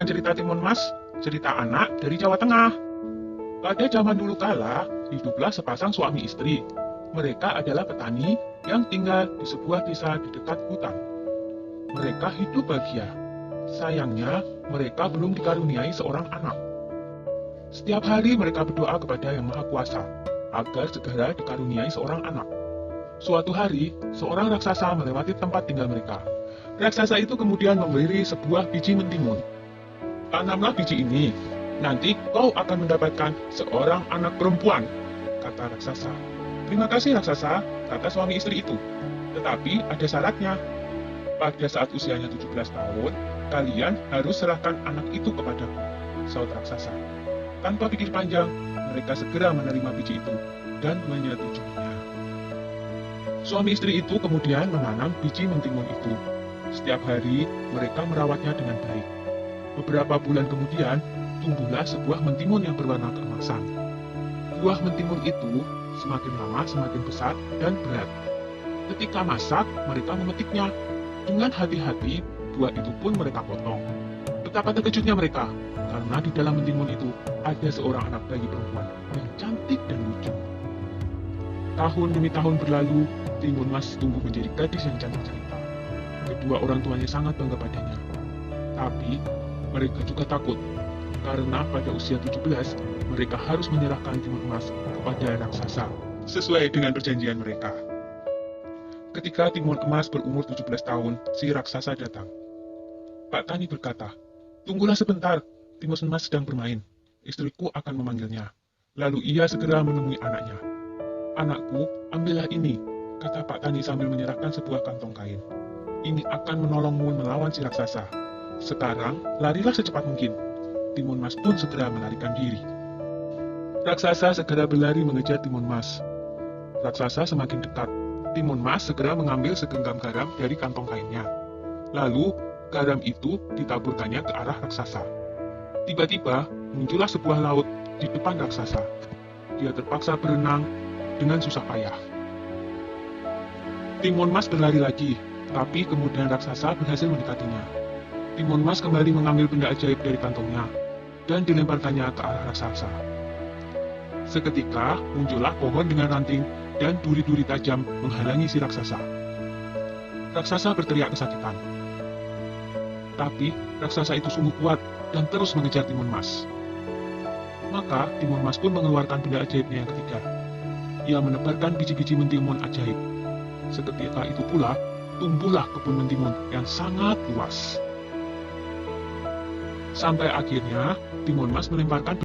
Cerita Timun Mas, cerita anak dari Jawa Tengah. Pada zaman dulu kala, hiduplah sepasang suami istri. Mereka adalah petani yang tinggal di sebuah desa di dekat hutan. Mereka hidup bahagia. Sayangnya, mereka belum dikaruniai seorang anak. Setiap hari mereka berdoa kepada Yang Maha Kuasa agar segera dikaruniai seorang anak. Suatu hari, seorang raksasa melewati tempat tinggal mereka. Raksasa itu kemudian memberi sebuah biji mentimun. Tanamlah biji ini, nanti kau akan mendapatkan seorang anak perempuan, kata raksasa. Terima kasih raksasa, kata suami istri itu. Tetapi ada syaratnya. Pada saat usianya 17 tahun, kalian harus serahkan anak itu kepadaku, saut raksasa. Tanpa pikir panjang, mereka segera menerima biji itu dan menyetujuinya. Suami istri itu kemudian menanam biji mentimun itu. Setiap hari, mereka merawatnya dengan baik. Beberapa bulan kemudian, tumbuhlah sebuah mentimun yang berwarna keemasan. Buah mentimun itu semakin lama semakin besar dan berat. Ketika masak, mereka memetiknya. Dengan hati-hati, buah itu pun mereka potong. Betapa terkejutnya mereka, karena di dalam mentimun itu ada seorang anak bayi perempuan yang cantik dan lucu. Tahun demi tahun berlalu, Timun Mas tumbuh menjadi gadis yang cantik cerita. Kedua orang tuanya sangat bangga padanya. Tapi, mereka juga takut, karena pada usia 17, mereka harus menyerahkan Timun Mas kepada raksasa, sesuai dengan perjanjian mereka. Ketika Timun Emas berumur 17 tahun, si raksasa datang. Pak Tani berkata, "Tunggulah sebentar, Timun Emas sedang bermain. Istriku akan memanggilnya." Lalu ia segera menemui anaknya. "Anakku, ambillah ini," kata Pak Tani sambil menyerahkan sebuah kantong kain. "Ini akan menolongmu melawan si raksasa. Sekarang, larilah secepat mungkin." Timun Mas pun segera melarikan diri. Raksasa segera berlari mengejar Timun Mas. Raksasa semakin dekat. Timun Mas segera mengambil segenggam garam dari kantong kainnya. Lalu, garam itu ditaburkannya ke arah raksasa. Tiba-tiba, muncullah sebuah laut di depan raksasa. Dia terpaksa berenang dengan susah payah. Timun Mas berlari lagi, tapi kemudian raksasa berhasil mendekatinya. Timun Mas kembali mengambil benda ajaib dari kantongnya dan dilemparkannya ke arah raksasa. Seketika muncullah pohon dengan ranting dan duri-duri tajam menghalangi si raksasa. Raksasa berteriak kesakitan. Tapi raksasa itu sungguh kuat dan terus mengejar Timun Mas. Maka Timun Mas pun mengeluarkan benda ajaibnya yang ketiga. Ia menebarkan biji-biji mentimun ajaib. Seketika itu pula tumbuhlah kebun mentimun yang sangat luas. Sampai akhirnya, Timun Mas melemparkan